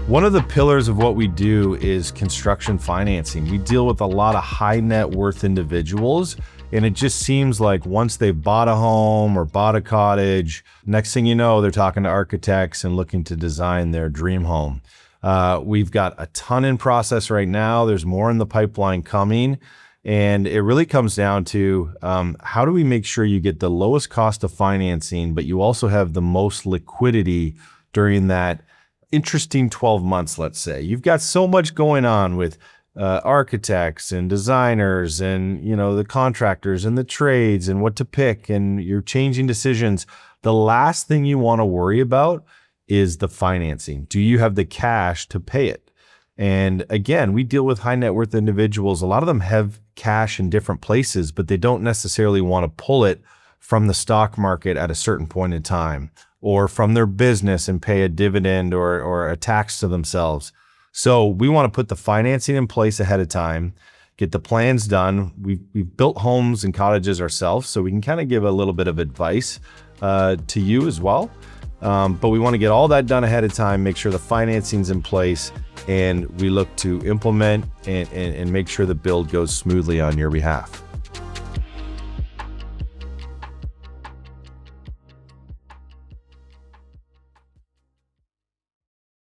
One of the pillars of what we do is construction financing. We deal with a lot of high net worth individuals, and it just seems like once they've bought a home or bought a cottage, next thing you know, they're talking to architects and looking to design their dream home. We've got a ton in process right now. There's more in the pipeline coming. And it really comes down to how do we make sure you get the lowest cost of financing, but you also have the most liquidity during that interesting 12 months, let's say. You've got so much going on with architects and designers and, the contractors and the trades and what to pick, and you're changing decisions. The last thing you want to worry about is the financing. Do you have the cash to pay it? And again, we deal with high net worth individuals. A lot of them have cash in different places, but they don't necessarily want to pull it from the stock market at a certain point in time, or from their business and pay a dividend or a tax to themselves. So we want to put the financing in place ahead of time, get the plans done. We've built homes and cottages ourselves, so we can kind of give a little bit of advice to you as well. But we want to get all that done ahead of time, make sure the financing's in place, and we look to implement and make sure the build goes smoothly on your behalf.